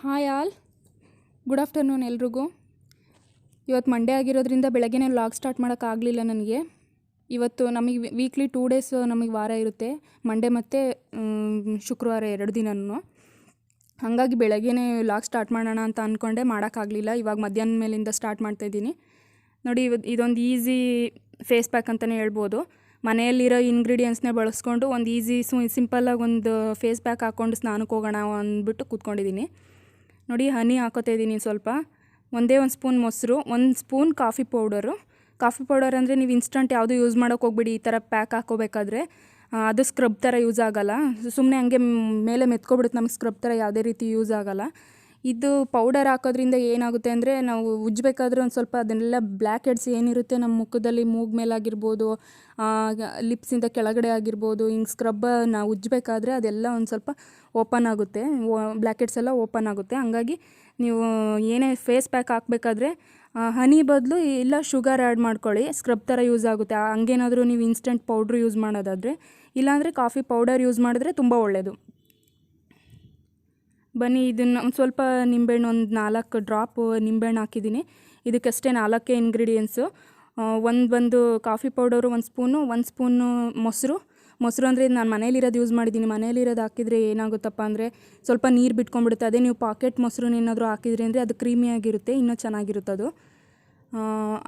Hi all, good afternoon ಎಲ್ರಿಗೂ. ಇವತ್ತು Monday ಆಗಿರೋದ್ರಿಂದ ಬೆಳಗ್ಗೆನೇ ವ್ಲಾಗ್ ಸ್ಟಾರ್ಟ್ ಮಾಡೋಕ್ಕಾಗಲಿಲ್ಲ ನನಗೆ. ಇವತ್ತು ನಮಗೆ ವೀಕ್ಲಿ 2 ಡೇಸ್ ನಮಗೆ ವಾರ ಇರುತ್ತೆ, ಮಂಡೇ ಮತ್ತು ಶುಕ್ರವಾರ 2 ದಿನನೂ. ಹಾಗಾಗಿ ಬೆಳಗ್ಗೆನೇ ವ್ಲಾಗ್ ಸ್ಟಾರ್ಟ್ ಮಾಡೋಣ ಅಂತ ಅಂದ್ಕೊಂಡೆ, ಮಾಡೋಕ್ಕಾಗಲಿಲ್ಲ. ಇವಾಗ ಮಧ್ಯಾಹ್ನ ಮೇಲಿಂದ ಸ್ಟಾರ್ಟ್ ಮಾಡ್ತಾಯಿದ್ದೀನಿ. ನೋಡಿ, ಇದೊಂದು ಈಸಿ ಫೇಸ್ ಪ್ಯಾಕ್ ಅಂತಲೇ ಹೇಳ್ಬೋದು. ಮನೆಯಲ್ಲಿರೋ ಇಂಗ್ರೀಡಿಯೆಂಟ್ಸ್ನೇ ಬಳಸ್ಕೊಂಡು ಒಂದು ಈಸಿ ಸಿಂಪಲ್ಲಾಗಿ ಒಂದು ಫೇಸ್ ಪ್ಯಾಕ್ ಹಾಕ್ಕೊಂಡು ಸ್ನಾನಕ್ಕೆ ಹೋಗೋಣ ಅಂದ್ಬಿಟ್ಟು ಕೂತ್ಕೊಂಡಿದ್ದೀನಿ. ನೋಡಿ, ಹನಿ ಹಾಕೋತಾ ಇದ್ದೀನಿ ಸ್ವಲ್ಪ, ಒಂದೇ ಒಂದು ಸ್ಪೂನ್ ಮೊಸರು, 1 ಸ್ಪೂನ್ ಕಾಫಿ ಪೌಡರ್ ಅಂದರೆ ನೀವು ಇನ್ಸ್ಟಂಟ್ ಯಾವುದೂ ಯೂಸ್ ಮಾಡೋಕ್ಕೆ ಹೋಗ್ಬಿಡಿ. ಈ ಥರ ಪ್ಯಾಕ್ ಹಾಕೋಬೇಕಾದ್ರೆ ಅದು ಸ್ಕ್ರಬ್ ಥರ ಯೂಸ್ ಆಗೋಲ್ಲ, ಸುಮ್ಮನೆ ಹಂಗೆ ಮೇಲೆ ಮೆತ್ಕೊಬಿಡುತ್ತೆ. ನಮಗೆ ಸ್ಕ್ರಬ್ ಥರ ಯಾವುದೇ ರೀತಿ ಯೂಸ್ ಆಗೋಲ್ಲ. ಇದು ಪೌಡರ್ ಹಾಕೋದ್ರಿಂದ ಏನಾಗುತ್ತೆ ಅಂದರೆ, ನಾವು ಉಜ್ಜಬೇಕಾದ್ರೆ ಒಂದು ಸ್ವಲ್ಪ ಅದನ್ನೆಲ್ಲ ಬ್ಲ್ಯಾಕ್ ಹೆಡ್ಸ್ ಏನಿರುತ್ತೆ ನಮ್ಮ ಮುಖದಲ್ಲಿ, ಮೂಗು ಮೇಲಾಗಿರ್ಬೋದು, ಲಿಪ್ಸಿಂದ ಕೆಳಗಡೆ ಆಗಿರ್ಬೋದು, ಹಿಂಗೆ ಸ್ಕ್ರಬ್ ನಾವು ಉಜ್ಜಬೇಕಾದ್ರೆ ಅದೆಲ್ಲ ಒಂದು ಸ್ವಲ್ಪ ಓಪನ್ ಆಗುತ್ತೆ, ಬ್ಲ್ಯಾಕ್ ಹೆಡ್ಸ್ ಎಲ್ಲ ಓಪನ್ ಆಗುತ್ತೆ. ಹಂಗಾಗಿ ನೀವು ಏನೇ ಫೇಸ್ ಪ್ಯಾಕ್ ಹಾಕಬೇಕಾದ್ರೆ ಹನಿ ಬದಲು ಇಲ್ಲ ಶುಗರ್ ಆ್ಯಡ್ ಮಾಡ್ಕೊಳ್ಳಿ, ಸ್ಕ್ರಬ್ ಥರ ಯೂಸ್ ಆಗುತ್ತೆ. ಹಂಗೇನಾದರೂ ನೀವು ಇನ್ಸ್ಟೆಂಟ್ ಪೌಡ್ರ್ ಯೂಸ್ ಮಾಡೋದಾದರೆ, ಇಲ್ಲಾಂದರೆ ಕಾಫಿ ಪೌಡರ್ ಯೂಸ್ ಮಾಡಿದ್ರೆ ತುಂಬ ಒಳ್ಳೆಯದು. ಬನ್ನಿ, ಇದನ್ನು ಒಂದು ಸ್ವಲ್ಪ ನಿಂಬೆಹಣ್ಣು, ಒಂದು 4 ಡ್ರಾಪ್ ನಿಂಬೆಹಣ್ಣು ಹಾಕಿದ್ದೀನಿ. ಇದಕ್ಕಷ್ಟೇ 4 ಇಂಗ್ರೀಡಿಯೆಂಟ್ಸು. ಒಂದು ಕಾಫಿ ಪೌಡರು 1 ಸ್ಪೂನು ಮೊಸರು ಅಂದರೆ ನಾನು ಮನೇಲಿರೋದು ಯೂಸ್ ಮಾಡಿದ್ದೀನಿ. ಮನೇಲಿರೋದು ಹಾಕಿದರೆ ಏನಾಗುತ್ತಪ್ಪ ಅಂದರೆ ಸ್ವಲ್ಪ ನೀರು ಬಿಟ್ಕೊಂಡ್ಬಿಡುತ್ತೆ. ಅದೇ ನೀವು ಪಾಕೆಟ್ ಮೊಸರು ಏನಾದರೂ ಹಾಕಿದ್ರಿ ಅಂದರೆ ಅದು ಕ್ರೀಮಿಯಾಗಿರುತ್ತೆ, ಇನ್ನೂ ಚೆನ್ನಾಗಿರುತ್ತೆ ಅದು.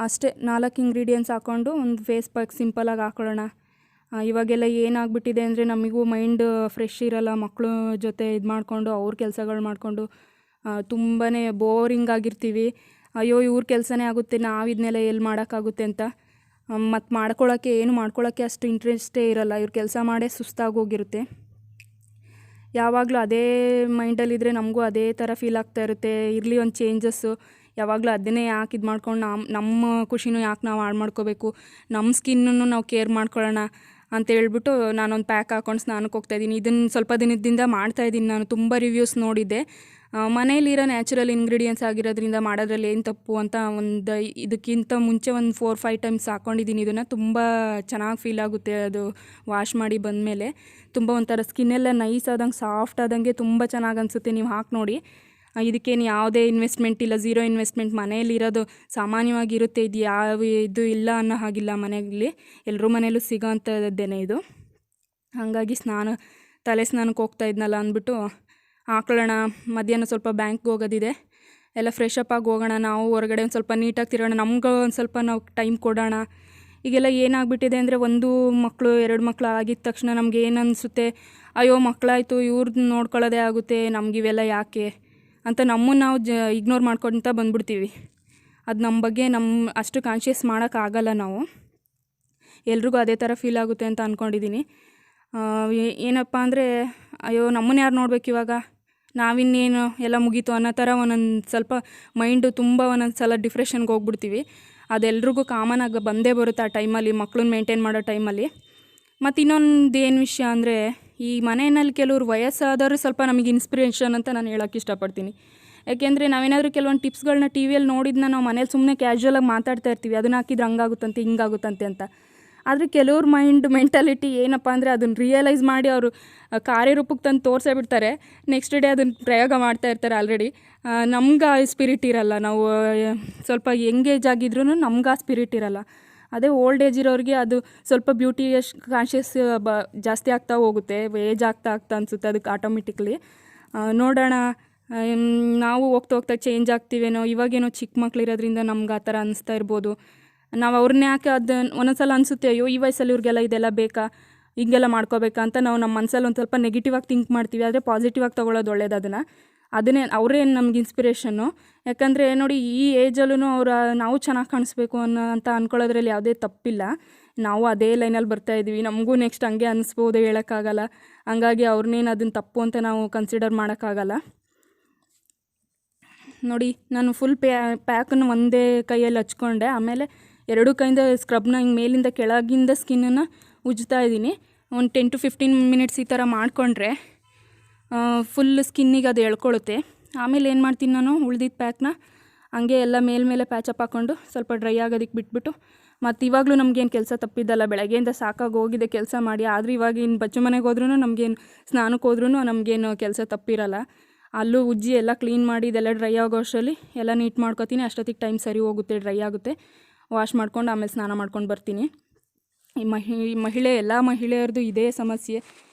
ಅಷ್ಟೇ 4 ಇಂಗ್ರೀಡಿಯೆಂಟ್ಸ್ ಹಾಕ್ಕೊಂಡು ಒಂದು ಫೇಸ್ ಪ್ಯಾಕ್ ಸಿಂಪಲಾಗಿ ಹಾಕೊಳ್ಳೋಣ. ಇವಾಗೆಲ್ಲ ಏನಾಗ್ಬಿಟ್ಟಿದೆ ಅಂದರೆ, ನಮಗೂ ಮೈಂಡ್ ಫ್ರೆಶ್ ಇರೋಲ್ಲ. ಮಕ್ಕಳು ಜೊತೆ ಇದು ಮಾಡಿಕೊಂಡು ಅವ್ರ ಕೆಲಸಗಳು ಮಾಡಿಕೊಂಡು ತುಂಬಾ ಬೋರಿಂಗ್ ಆಗಿರ್ತೀವಿ. ಅಯ್ಯೋ, ಇವ್ರ ಕೆಲಸನೇ ಆಗುತ್ತೆ, ನಾವು ಇದನ್ನೆಲ್ಲ ಎಲ್ಲಿ ಮಾಡೋಕ್ಕಾಗುತ್ತೆ ಅಂತ. ಮತ್ತು ಮಾಡ್ಕೊಳ್ಳೋಕ್ಕೆ ಅಷ್ಟು ಇಂಟ್ರೆಸ್ಟೇ ಇರೋಲ್ಲ. ಇವ್ರ ಕೆಲಸ ಮಾಡೇ ಸುಸ್ತಾಗೋಗಿರುತ್ತೆ. ಯಾವಾಗಲೂ ಅದೇ ಮೈಂಡಲ್ಲಿದ್ದರೆ ನಮಗೂ ಅದೇ ಥರ ಫೀಲ್ ಆಗ್ತಾ ಇರುತ್ತೆ. ಇರಲಿ ಒಂದು ಚೇಂಜಸ್ಸು, ಯಾವಾಗಲೂ ಅದನ್ನೇ ಯಾಕೆ ಇದು ಮಾಡ್ಕೊಂಡು ನಮ್ಮ ಖುಷಿನೂ ಯಾಕೆ ನಾವು ಹಾಳು ಮಾಡ್ಕೋಬೇಕು, ನಮ್ಮ ಸ್ಕಿನ್ನನ್ನು ನಾವು ಕೇರ್ ಮಾಡ್ಕೊಳ್ಳೋಣ ಅಂತ ಹೇಳ್ಬಿಟ್ಟು ನಾನೊಂದು ಪ್ಯಾಕ್ ಹಾಕ್ಕೊಂಡು ಸ್ನಾನಕ್ಕೆ ಹೋಗ್ತಾಯಿದ್ದೀನಿ. ಇದನ್ನು ಸ್ವಲ್ಪ ದಿನದಿಂದ ಮಾಡ್ತಾಯಿದ್ದೀನಿ. ನಾನು ತುಂಬ ರಿವ್ಯೂಸ್ ನೋಡಿದ್ದೆ. ಮನೇಲಿರೋ ನ್ಯಾಚುರಲ್ ಇಂಗ್ರೀಡಿಯೆಂಟ್ಸ್ ಆಗಿರೋದ್ರಿಂದ ಮಾಡೋದ್ರಲ್ಲಿ ಏನು ತಪ್ಪು ಅಂತ ಇದಕ್ಕಿಂತ ಮುಂಚೆ ಒಂದು 4-5 ಟೈಮ್ಸ್ ಹಾಕ್ಕೊಂಡಿದ್ದೀನಿ. ಇದನ್ನು ತುಂಬ ಚೆನ್ನಾಗಿ ಫೀಲ್ ಆಗುತ್ತೆ. ಅದು ವಾಶ್ ಮಾಡಿ ಬಂದಮೇಲೆ ತುಂಬ ಒಂಥರ ಸ್ಕಿನ್ನೆಲ್ಲ ನೈಸ್ ಆದಂಗೆ, ಸಾಫ್ಟ್ ಆದಂಗೆ ತುಂಬ ಚೆನ್ನಾಗಿ ಅನಿಸುತ್ತೆ. ನೀವು ಹಾಕಿ ನೋಡಿ. ಇದಕ್ಕೇನು ಯಾವುದೇ ಇನ್ವೆಸ್ಟ್ಮೆಂಟ್ ಇಲ್ಲ, ಝೀರೋ ಇನ್ವೆಸ್ಟ್ಮೆಂಟ್. ಮನೆಯಲ್ಲಿರೋದು ಸಾಮಾನ್ಯವಾಗಿರುತ್ತೆ. ಇದು ಇಲ್ಲ ಅನ್ನೋ ಹಾಗಿಲ್ಲ. ಮನೆಯಲ್ಲಿ ಎಲ್ಲರೂ ಮನೆಯಲ್ಲೂ ಸಿಗೋ ಅಂಥದ್ದೇನೆ ಇದು. ಹಾಗಾಗಿ ತಲೆ ಸ್ನಾನಕ್ಕೆ ಹೋಗ್ತಾ ಇದ್ನಲ್ಲ ಅಂದ್ಬಿಟ್ಟು ಹಾಕೊಳ್ಳೋಣ. ಮಧ್ಯಾಹ್ನ ಸ್ವಲ್ಪ ಬ್ಯಾಂಕ್ಗೆ ಹೋಗೋದಿದೆ, ಎಲ್ಲ ಫ್ರೆಶ್ ಅಪ್ ಆಗಿ ಹೋಗೋಣ. ನಾವು ಹೊರಗಡೆ ಒಂದು ಸ್ವಲ್ಪ ನೀಟಾಗಿ ತಿರೋಣ, ನಮ್ಗೆ ಒಂದು ಸ್ವಲ್ಪ ನಾವು ಟೈಮ್ ಕೊಡೋಣ. ಈಗೆಲ್ಲ ಏನಾಗ್ಬಿಟ್ಟಿದೆ ಅಂದರೆ, 1 ಮಕ್ಕಳು 2 ಮಕ್ಕಳು ಆಗಿದ ತಕ್ಷಣ ನಮ್ಗೆ ಏನು ಅನಿಸುತ್ತೆ, ಅಯ್ಯೋ ಮಕ್ಕಳಾಯಿತು, ಇವ್ರದ್ದು ನೋಡ್ಕೊಳ್ಳೋದೇ ಆಗುತ್ತೆ, ನಮಗಿವೆಲ್ಲ ಯಾಕೆ ಅಂತ ನಮ್ಮನ್ನು ನಾವು ಇಗ್ನೋರ್ ಮಾಡ್ಕೊತ ಬಂದ್ಬಿಡ್ತೀವಿ. ಅದು ನಮ್ಮ ಬಗ್ಗೆ ಅಷ್ಟು ಕಾನ್ಷಿಯಸ್ ಮಾಡೋಕ್ಕಾಗಲ್ಲ ನಾವು. ಎಲ್ರಿಗೂ ಅದೇ ಥರ ಫೀಲ್ ಆಗುತ್ತೆ ಅಂತ ಅಂದ್ಕೊಂಡಿದ್ದೀನಿ. ಏನಪ್ಪ ಅಂದರೆ, ಅಯ್ಯೋ ನಮ್ಮನ್ನು ಯಾರು ನೋಡ್ಬೇಕು ಇವಾಗ, ನಾವಿನ್ನೇನು ಎಲ್ಲ ಮುಗೀತು ಅನ್ನೋ ಥರ ಒಂದೊಂದು ಸ್ವಲ್ಪ ಮೈಂಡು ತುಂಬ ಒಂದೊಂದು ಸಲ ಡಿಪ್ರೆಷನ್ಗೆ ಹೋಗ್ಬಿಡ್ತೀವಿ. ಅದೆಲ್ರಿಗೂ ಕಾಮನ್ ಆಗಿ ಬಂದೇ ಬರುತ್ತೆ ಆ ಟೈಮಲ್ಲಿ, ಮಕ್ಕಳನ್ನ ಮೇಂಟೈನ್ ಮಾಡೋ ಟೈಮಲ್ಲಿ. ಮತ್ತು ಇನ್ನೊಂದು ಏನು ವಿಷಯ ಅಂದರೆ, ಈ ಮನೆಯಲ್ಲಿ ಕೆಲವ್ರು ವಯಸ್ಸಾದವರು ಸ್ವಲ್ಪ ನಮಗೆ ಇನ್ಸ್ಪಿರೇಷನ್ ಅಂತ ನಾನು ಹೇಳೋಕ್ಕೆ ಇಷ್ಟಪಡ್ತೀನಿ. ಯಾಕೆಂದರೆ ನಾವೇನಾದರೂ ಕೆಲವೊಂದು ಟಿಪ್ಸ್ಗಳನ್ನ ಟಿ ವಿಯಲ್ಲಿ ನೋಡಿದ್ನ ನಾವು ಮನೇಲಿ ಸುಮ್ಮನೆ ಕ್ಯಾಶುವಲಾಗಿ ಮಾತಾಡ್ತಾ ಇರ್ತೀವಿ, ಅದನ್ನು ಹಾಕಿದ್ರೆ ಹಂಗಾಗುತ್ತಂತೆ ಹಿಂಗಾಗುತ್ತಂತೆ ಅಂತ. ಆದರೆ ಕೆಲವ್ರ ಮೆಂಟಾಲಿಟಿ ಏನಪ್ಪ ಅಂದರೆ, ಅದನ್ನು ರಿಯಲೈಸ್ ಮಾಡಿ ಅವರು ಕಾರ್ಯರೂಪಕ್ಕೆ ತಂದು ತೋರಿಸೇ ಬಿಡ್ತಾರೆ. ನೆಕ್ಸ್ಟ್ ಡೇ ಅದನ್ನು ಪ್ರಯೋಗ ಮಾಡ್ತಾ ಇರ್ತಾರೆ ಆಲ್ರೆಡಿ. ನಮ್ಗೆ ಆ ಸ್ಪಿರಿಟ್ ಇರೋಲ್ಲ. ನಾವು ಸ್ವಲ್ಪ ಎಂಗೇಜ್ ಆಗಿದ್ರೂ ನಮ್ಗೆ ಆ ಸ್ಪಿರಿಟ್ ಇರೋಲ್ಲ. ಅದೇ ಓಲ್ಡ್ ಏಜ್ ಇರೋರಿಗೆ ಅದು ಸ್ವಲ್ಪ ಬ್ಯೂಟಿ ಕಾನ್ಷಿಯಸ್ ಜಾಸ್ತಿ ಆಗ್ತಾ ಹೋಗುತ್ತೆ, ಏಜ್ ಆಗ್ತಾ ಅನಿಸುತ್ತೆ ಅದಕ್ಕೆ ಆಟೋಮೆಟಿಕ್ಲಿ. ನೋಡೋಣ, ನಾವು ಹೋಗ್ತಾ ಚೇಂಜ್ ಆಗ್ತೀವೇನೋ. ಇವಾಗೇನೋ ಚಿಕ್ಕ ಮಕ್ಳಿರೋದ್ರಿಂದ ನಮ್ಗೆ ಆ ಥರ ಅನಿಸ್ತಾ ಇರ್ಬೋದು. ನಾವು ಅವ್ರನ್ನ ಯಾಕೆ ಅದನ್ನು ಒಂದೊಂದ್ಸಲ ಅನಿಸುತ್ತೆ, ಅಯ್ಯೋ ಈ ವಯಸ್ಸಲ್ಲಿ ಇವ್ರಿಗೆಲ್ಲ ಇದೆಲ್ಲ ಬೇಕಾ, ಹಿಂಗೆಲ್ಲ ಮಾಡ್ಕೋಬೇಕಾ ಅಂತ ನಾವು ನಮ್ಮ ಮನಸ್ಸಲ್ಲಿ ಒಂದು ಸ್ವಲ್ಪ ನೆಗೆಟಿವ್ ಆಗಿ ಥಿಂಕ್ ಮಾಡ್ತೀವಿ. ಆದರೆ ಪಾಸಿಟಿವ್ ಆಗಿ ತೊಗೊಳ್ಳೋದು ಒಳ್ಳೇದು. ಅದನ್ನೇ ಅವರೇನು ನಮ್ಗೆ ಇನ್ಸ್ಪಿರೇಷನ್ನು. ಯಾಕಂದರೆ ನೋಡಿ, ಈ ಏಜಲ್ಲೂ ನಾವು ಚೆನ್ನಾಗಿ ಕಾಣಿಸ್ಬೇಕು ಅಂತ ಅಂದ್ಕೊಳ್ಳೋದ್ರಲ್ಲಿ ಯಾವುದೇ ತಪ್ಪಿಲ್ಲ. ನಾವು ಅದೇ ಲೈನಲ್ಲಿ ಬರ್ತಾಯಿದ್ದೀವಿ, ನಮಗೂ ನೆಕ್ಸ್ಟ್ ಹಂಗೆ ಅನ್ನಿಸ್ಬೋದು, ಹೇಳೋಕ್ಕಾಗಲ್ಲ. ಹಂಗಾಗಿ ಅವ್ರನ್ನೇನು ಅದನ್ನು ತಪ್ಪು ಅಂತ ನಾವು ಕನ್ಸಿಡರ್ ಮಾಡೋಕ್ಕಾಗಲ್ಲ. ನೋಡಿ, ನಾನು ಫುಲ್ ಪ್ಯಾಕನ್ನು ಒಂದೇ ಕೈಯಲ್ಲಿ ಹಚ್ಕೊಂಡೆ. ಆಮೇಲೆ 2 ಕೈಯಿಂದ ಸ್ಕ್ರಬ್ನ ಹಿಂಗೆ ಮೇಲಿಂದ ಕೆಳಗಿಂದ ಸ್ಕಿನ್ನನ್ನು ಉಜ್ತಾ ಇದ್ದೀನಿ. ಒಂದು 10 to 15 ಮಿನಿಟ್ಸ್ ಈ ಥರ ಮಾಡಿಕೊಂಡ್ರೆ ಫುಲ್ ಸ್ಕಿನ್ನಿಗೆ ಅದು ಎಳ್ಕೊಳ್ಳುತ್ತೆ. ಆಮೇಲೆ ಏನು ಮಾಡ್ತೀನಿ, ನಾನು ಉಳ್ದಿದ್ದ ಪ್ಯಾಕ್ನ ಹಂಗೆ ಎಲ್ಲ ಮೇಲ್ಮೇಲೆ ಪ್ಯಾಚಪ್ ಹಾಕ್ಕೊಂಡು ಸ್ವಲ್ಪ ಡ್ರೈ ಆಗೋದಕ್ಕೆ ಬಿಟ್ಬಿಟ್ಟು, ಮತ್ತು ಇವಾಗಲೂ ನಮಗೇನು ಕೆಲಸ ತಪ್ಪಿದ್ದಲ್ಲ, ಬೆಳಗ್ಗೆಯಿಂದ ಸಾಕಾಗಿ ಹೋಗಿದೆ ಕೆಲಸ ಮಾಡಿ. ಆದರೆ ಇವಾಗ ಇನ್ನು ಬಚ್ಚು ಮನೆಗೆ ಹೋದ್ರೂ ನಮಗೇನು, ಸ್ನಾನಕ್ಕೆ ಹೋದ್ರೂ ನಮಗೇನು ಕೆಲಸ ತಪ್ಪಿರಲ್ಲ. ಅಲ್ಲೂ ಉಜ್ಜಿ ಎಲ್ಲ ಕ್ಲೀನ್ ಮಾಡಿ ಇದೆಲ್ಲ ಡ್ರೈ ಆಗೋ ಅಷ್ಟರಲ್ಲಿ ಎಲ್ಲ ನೀಟ್ ಮಾಡ್ಕೊತೀನಿ. ಅಷ್ಟೊತ್ತಿಗೆ ಟೈಮ್ ಸರಿ ಹೋಗುತ್ತೆ, ಡ್ರೈ ಆಗುತ್ತೆ. ವಾಶ್ ಮಾಡ್ಕೊಂಡು ಆಮೇಲೆ ಸ್ನಾನ ಮಾಡ್ಕೊಂಡು ಬರ್ತೀನಿ. ಈ ಎಲ್ಲ ಮಹಿಳೆಯರದು ಇದೇ ಸಮಸ್ಯೆ.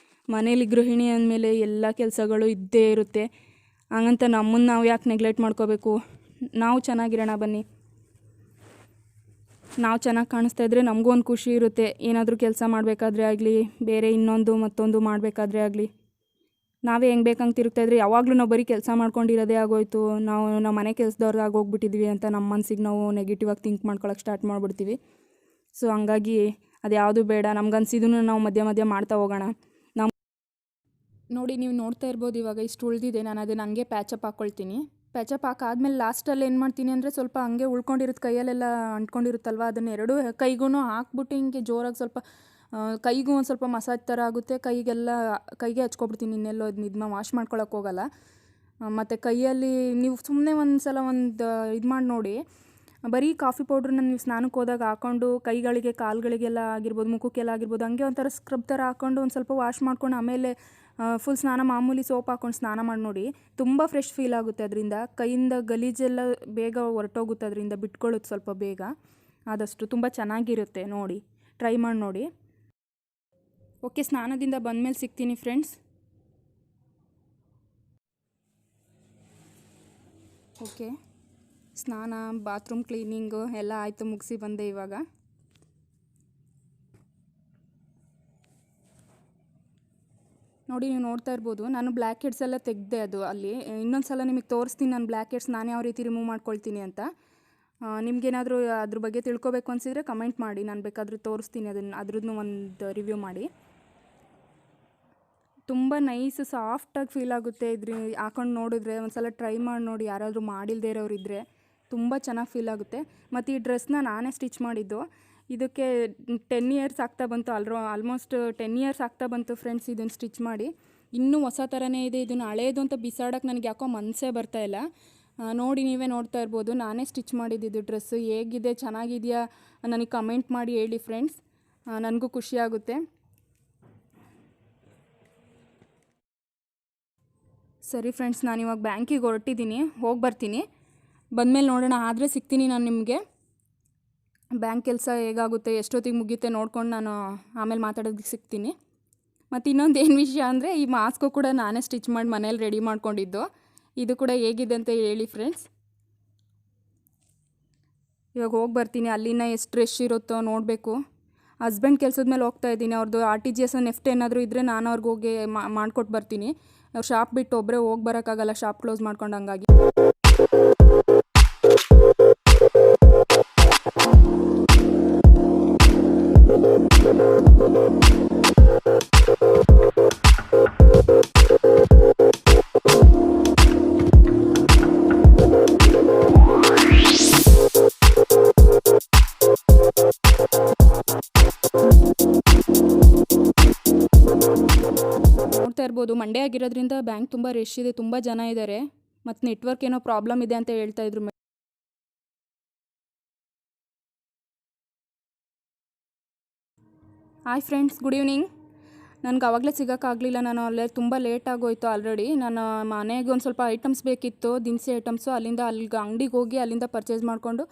ಮನೇಲಿ ಗೃಹಿಣಿ ಅಂದಮೇಲೆ ಎಲ್ಲ ಕೆಲಸಗಳು ಇದ್ದೇ ಇರುತ್ತೆ. ಹಂಗಂತ ನಮ್ಮನ್ನು ನಾವು ಯಾಕೆ ನೆಗ್ಲೆಕ್ಟ್ ಮಾಡ್ಕೋಬೇಕು? ನಾವು ಚೆನ್ನಾಗಿರೋಣ ಬನ್ನಿ. ನಾವು ಚೆನ್ನಾಗಿ ಕಾಣಿಸ್ತಾ ಇದ್ದರೆ ನಮಗೂ ಒಂದು ಖುಷಿ ಇರುತ್ತೆ. ಏನಾದರೂ ಕೆಲಸ ಮಾಡಬೇಕಾದ್ರೆ ಆಗಲಿ, ಬೇರೆ ಇನ್ನೊಂದು ಮತ್ತೊಂದು ಮಾಡಬೇಕಾದ್ರೆ ಆಗಲಿ, ನಾವೇ ಹೆಂಗೆ ಬೇಕಂಗೆ ತಿರುಗ್ತಾಯಿದ್ರೆ ಯಾವಾಗಲೂ ನಾವು ಬರೀ ಕೆಲಸ ಮಾಡ್ಕೊಂಡಿರೋದೇ ಆಗೋಯ್ತು, ನಾವು ಮನೆ ಕೆಲಸದವ್ರು ಆಗೋಗ್ಬಿಟ್ಟಿದ್ವಿ ಅಂತ ನಮ್ಮ ಮನಸ್ಸಿಗೆ ನಾವು ನೆಗೆಟಿವ್ ಆಗಿ ಥಿಂಕ್ ಮಾಡ್ಕೊಳಕ್ಕೆ ಸ್ಟಾರ್ಟ್ ಮಾಡಿಬಿಡ್ತೀವಿ. ಸೊ ಹಂಗಾಗಿ ಅದು ಯಾವುದು ಬೇಡ. ನಮ್ಗನ್ಸಿದ್ದನ್ನು ನಾವು ಮಧ್ಯ ಮಾಡ್ತಾ ಹೋಗೋಣ. ನೋಡಿ, ನೀವು ನೋಡ್ತಾ ಇರ್ಬೋದು ಇವಾಗ ಇಷ್ಟು ಉಳಿದಿದೆ. ನಾನು ಅದನ್ನು ಹಂಗೆ ಪ್ಯಾಚಪ್ ಹಾಕ್ಕೊಳ್ತೀನಿ. ಪ್ಯಾಚಪ್ ಹಾಕಾದ್ಮೇಲೆ ಲಾಸ್ಟಲ್ಲಿ ಏನು ಮಾಡ್ತೀನಿ ಅಂದರೆ, ಸ್ವಲ್ಪ ಹಂಗೆ ಉಳ್ಕೊಂಡಿರುತ್ತೆ ಕೈಯಲ್ಲೆಲ್ಲ ಅಂಟ್ಕೊಂಡಿರುತ್ತಲ್ವ, ಅದನ್ನು ಎರಡೂ ಕೈಗೂ ಹಾಕ್ಬಿಟ್ಟು ಹಿಂಗೆ ಜೋರಾಗಿ ಸ್ವಲ್ಪ ಕೈಗೂ ಒಂದು ಸ್ವಲ್ಪ ಮಸಾಜ್ ಥರ ಆಗುತ್ತೆ. ಕೈಗೆ ಹಚ್ಕೊಬಿಡ್ತೀನಿ. ಇನ್ನೆಲ್ಲೋ ಇದನ್ನ ವಾಶ್ ಮಾಡ್ಕೊಳಕ್ಕೆ ಹೋಗಲ್ಲ. ಮತ್ತು ಕೈಯಲ್ಲಿ ನೀವು ಸುಮ್ಮನೆ ಇದು ಮಾಡಿ ನೋಡಿ. ಬರೀ ಕಾಫಿ ಪೌಡ್ರನ್ನ ನೀವು ಸ್ನಾನಕ್ಕೆ ಹೋದಾಗ ಹಾಕ್ಕೊಂಡು ಕೈಗಳಿಗೆ, ಕಾಲುಗಳಿಗೆಲ್ಲ ಆಗಿರ್ಬೋದು, ಮುಖಕ್ಕೆಲ್ಲ ಆಗಿರ್ಬೋದು, ಹಂಗೆ ಒಂಥರ ಸ್ಕ್ರಬ್ ಥರ ಹಾಕ್ಕೊಂಡು ಒಂದು ಸ್ವಲ್ಪ ವಾಶ್ ಮಾಡ್ಕೊಂಡು ಆಮೇಲೆ ಫುಲ್ ಸ್ನಾನ ಮಾಮೂಲಿ ಸೋಪ್ ಹಾಕ್ಕೊಂಡು ಸ್ನಾನ ಮಾಡಿ ನೋಡಿ. ತುಂಬ ಫ್ರೆಶ್ ಫೀಲ್ ಆಗುತ್ತೆ ಅದರಿಂದ. ಕೈಯಿಂದ ಗಲೀಜೆಲ್ಲ ಬೇಗ ಹೊರಟೋಗುತ್ತೆ, ಅದರಿಂದ ಬಿಟ್ಕೊಳ್ಳುತ್ತೆ ಸ್ವಲ್ಪ ಬೇಗ. ಆದಷ್ಟು ತುಂಬ ಚೆನ್ನಾಗಿರುತ್ತೆ. ನೋಡಿ, ಟ್ರೈ ಮಾಡಿ ನೋಡಿ. ಓಕೆ, ಸ್ನಾನದಿಂದ ಬಂದಮೇಲೆ ಸಿಗ್ತೀನಿ ಫ್ರೆಂಡ್ಸ್. ಓಕೆ, ಸ್ನಾನ, ಬಾತ್ರೂಮ್ ಕ್ಲೀನಿಂಗು ಎಲ್ಲ ಆಯಿತು, ಮುಗಿಸಿ ಬಂದೆ ಇವಾಗ. ನೋಡಿ, ನೀವು ನೋಡ್ತಾ ಇರ್ಬೋದು, ನಾನು ಬ್ಲ್ಯಾಕ್ ಹೆಡ್ಸ್ ಎಲ್ಲ ತೆಗೆದೆ. ಅದು ಅಲ್ಲಿ ಇನ್ನೊಂದು ಸಲ ನಿಮಗೆ ತೋರಿಸ್ತೀನಿ ನಾನು ಬ್ಲ್ಯಾಕ್ ಹೆಡ್ಸ್ ನಾನು ಯಾವ ರೀತಿ ರಿಮೂವ್ ಮಾಡ್ಕೊಳ್ತೀನಿ ಅಂತ. ನಿಮಗೇನಾದರೂ ಅದ್ರ ಬಗ್ಗೆ ತಿಳ್ಕೊಬೇಕು ಅನಿಸಿದರೆ ಕಮೆಂಟ್ ಮಾಡಿ, ನಾನು ಬೇಕಾದರೂ ತೋರಿಸ್ತೀನಿ ಅದ್ರದ್ದು ಒಂದು ರಿವ್ಯೂ ಮಾಡಿ. ತುಂಬ ನೈಸ್ ಸಾಫ್ಟಾಗಿ ಫೀಲ್ ಆಗುತ್ತೆ. ಹಾಕೊಂಡು ನೋಡಿದ್ರೆ ಒಂದು ಸಲ ಟ್ರೈ ಮಾಡಿ ನೋಡಿ. ಯಾರಾದರೂ ಮಾಡಿಲ್ಲದೇ ಇರೋರು ಇದ್ದರೆ ತುಂಬ ಚೆನ್ನಾಗಿ ಫೀಲ್ ಆಗುತ್ತೆ. ಮತ್ತು ಈ ಡ್ರೆಸ್ನ ನಾನೇ ಸ್ಟಿಚ್ ಮಾಡಿದ್ದು. ಇದಕ್ಕೆ 10 ಇಯರ್ಸ್ ಆಗ್ತಾ ಬಂತು. ಆಲ್ಮೋಸ್ಟ್ 10 ಇಯರ್ಸ್ ಆಗ್ತಾ ಬಂತು ಫ್ರೆಂಡ್ಸ್ ಇದನ್ನು ಸ್ಟಿಚ್ ಮಾಡಿ. ಇನ್ನೂ ಹೊಸ ಥರನೇ ಇದೆ. ಇದನ್ನು ಹಳೇದು ಅಂತ ಬಿಸಾಡೋಕ್ಕೆ ನನಗೆ ಯಾಕೋ ಮನಸ್ಸೇ ಬರ್ತಾಯಿಲ್ಲ. ನೋಡಿ, ನೀವೇ ನೋಡ್ತಾ ಇರ್ಬೋದು, ನಾನೇ ಸ್ಟಿಚ್ ಮಾಡಿದ್ದು ಡ್ರೆಸ್ಸು. ಹೇಗಿದೆ, ಚೆನ್ನಾಗಿದೆಯಾ ನನಗೆ ಕಮೆಂಟ್ ಮಾಡಿ ಹೇಳಿ ಫ್ರೆಂಡ್ಸ್, ನನಗೂ ಖುಷಿಯಾಗುತ್ತೆ. ಸರಿ ಫ್ರೆಂಡ್ಸ್, ನಾನಿವಾಗ ಬ್ಯಾಂಕಿಗೆ ಹೊರಟಿದ್ದೀನಿ, ಹೋಗಿ ಬರ್ತೀನಿ. ಬಂದಮೇಲೆ ನೋಡೋಣ, ಆದರೆ ಸಿಗ್ತೀನಿ ನಾನು ನಿಮಗೆ. ಬ್ಯಾಂಕ್ ಕೆಲಸ ಹೇಗಾಗುತ್ತೆ, ಎಷ್ಟೊತ್ತಿಗೆ ಮುಗಿಯುತ್ತೆ ನೋಡ್ಕೊಂಡು ನಾನು ಆಮೇಲೆ ಮಾತಾಡೋದಕ್ಕೆ ಸಿಗ್ತೀನಿ. ಮತ್ತು ಇನ್ನೊಂದು ಏನು ವಿಷಯ ಅಂದರೆ, ಈ ಮಾಸ್ಕು ಕೂಡ ನಾನೇ ಸ್ಟಿಚ್ ಮಾಡಿ ಮನೇಲಿ ರೆಡಿ ಮಾಡ್ಕೊಂಡಿದ್ದು. ಇದು ಕೂಡ ಹೇಗಿದೆ ಅಂತ ಹೇಳಿ ಫ್ರೆಂಡ್ಸ್. ಇವಾಗ ಹೋಗಿ ಬರ್ತೀನಿ. ಅಲ್ಲಿನ ಎಷ್ಟು ರಶ್ ಇರುತ್ತೋ ನೋಡಬೇಕು. ಹಸ್ಬೆಂಡ್ ಕೆಲಸದ ಮೇಲೆ ಹೋಗ್ತಾ ಇದ್ದೀನಿ. ಅವ್ರದ್ದು RTGS ನೆಫ್ಟ್ ಏನಾದರೂ ಇದ್ದರೆ ನಾನು ಅವ್ರಿಗೆ ಹೋಗಿ ಮಾಡಿಕೊಟ್ಟು ಬರ್ತೀನಿ. ಅವ್ರು ಶಾಪ್ ಬಿಟ್ಟು ಒಬ್ಬರೇ ಹೋಗಿ ಬರೋಕ್ಕಾಗಲ್ಲ, ಶಾಪ್ ಕ್ಲೋಸ್ ಮಾಡ್ಕೊಂಡು. ಹಂಗಾಗಿ ನೋಡ್ತಾ ಇರ್ಬೋದು, ಮಂಡೇ ಆಗಿರೋದ್ರಿಂದ ಬ್ಯಾಂಕ್ ತುಂಬ ರಶ್ ಇದೆ, ತುಂಬ ಜನ ಇದ್ದಾರೆ. ಮತ್ತು ನೆಟ್ವರ್ಕ್ ಏನೋ ಪ್ರಾಬ್ಲಮ್ ಇದೆ ಅಂತ ಹೇಳ್ತಾ ಇದ್ರು. Hi friends, good evening. ನನಗೆ ಆವಾಗಲೇ ಸಿಗೋಕ್ಕಾಗಲಿಲ್ಲ, ನಾನು ಅಲ್ಲೇ ತುಂಬ ಲೇಟ್ ಆಗೋಯ್ತು ಆಲ್ರೆಡಿ. ನಾನು ಮನೆಗೆ ಒಂದು ಸ್ವಲ್ಪ ಐಟಮ್ಸ್ ಬೇಕಿತ್ತು, ದಿನಸಿ ಐಟಮ್ಸು. ಅಲ್ಲಿಂದ ಅಂಗಡಿಗೆ ಹೋಗಿ ಅಲ್ಲಿಂದ ಪರ್ಚೇಸ್ ಮಾಡಿಕೊಂಡು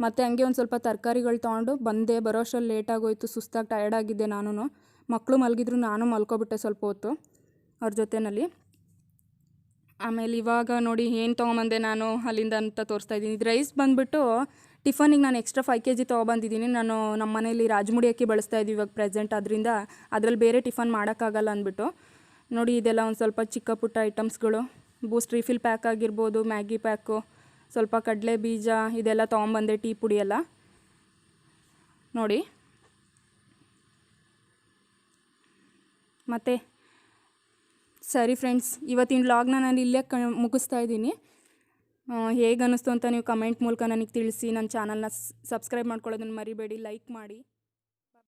ಮತ್ತು ಹಂಗೆ ಒಂದು ಸ್ವಲ್ಪ ತರಕಾರಿಗಳು ತೊಗೊಂಡು ಬಂದೆ. ಬರೋ ಅಷ್ಟರಲ್ಲಿ ಲೇಟ್ ಆಗೋಯ್ತು, ಸುಸ್ತಾಗಿ ಟಯರ್ಡ್ ಆಗಿದ್ದೆ ನಾನು. ಮಕ್ಕಳು ಮಲಗಿದ್ರು, ನಾನು ಮಲ್ಕೊಬಿಟ್ಟೆ ಸ್ವಲ್ಪ ಹೊತ್ತು ಅವ್ರ ಜೊತೆಯಲ್ಲಿ. ಆಮೇಲೆ ಇವಾಗ ನೋಡಿ ಏನು ತೊಗೊಂಬಂದೆ ನಾನು ಅಲ್ಲಿಂದ ಅಂತ ತೋರಿಸ್ತಾ ಇದ್ದೀನಿ. ಇದು ರೈಸ್ ಬಂದುಬಿಟ್ಟು ಟಿಫನಿಗೆ ನಾನು ಎಕ್ಸ್ಟ್ರಾ 5 kg ತೊಗೊಬಂದಿದ್ದೀನಿ. ನಾನು ನಮ್ಮ ಮನೇಲಿ ರಾಜಮುಡಿ ಅಕ್ಕಿ ಬಳಸ್ತಾ ಇದ್ದೀವಿ ಇವಾಗ ಪ್ರೆಸೆಂಟ್. ಅದರಿಂದ ಅದರಲ್ಲಿ ಬೇರೆ ಟಿಫನ್ ಮಾಡೋಕ್ಕಾಗಲ್ಲ ಅಂದ್ಬಿಟ್ಟು ನೋಡಿ, ಇದೆಲ್ಲ ಒಂದು ಸ್ವಲ್ಪ ಚಿಕ್ಕ ಪುಟ್ಟ ಐಟಮ್ಸ್ಗಳು. ಬೂಸ್ಟ್ ರಿಫಿಲ್ ಪ್ಯಾಕ್ ಆಗಿರ್ಬೋದು, ಮ್ಯಾಗಿ ಪ್ಯಾಕು, ಸ್ವಲ್ಪ ಕಡಲೆ ಬೀಜ, ಇದೆಲ್ಲ ತೊಗೊಂಬಂದೆ. ಟೀ ಪುಡಿ ಎಲ್ಲ ನೋಡಿ. ಮತ್ತು ಸರಿ ಫ್ರೆಂಡ್ಸ್, ಇವತ್ತಿನ ವ್ಲಾಗ್ನ ನಾನು ಇಲ್ಲೇ ಮುಗಿಸ್ತಾ ಇದ್ದೀನಿ. ಹೇಗೆ ಅನ್ನಿಸ್ತು ಅಂತ ನೀವು ಕಮೆಂಟ್ ಮೂಲಕ ನನಗೆ ತಿಳಿಸಿ. ನನ್ನ ಚಾನಲ್ನ ಸಬ್ಸ್ಕ್ರೈಬ್ ಮಾಡ್ಕೊಳ್ಳೋದನ್ನು ಮರಿಬೇಡಿ, ಲೈಕ್ ಮಾಡಿ.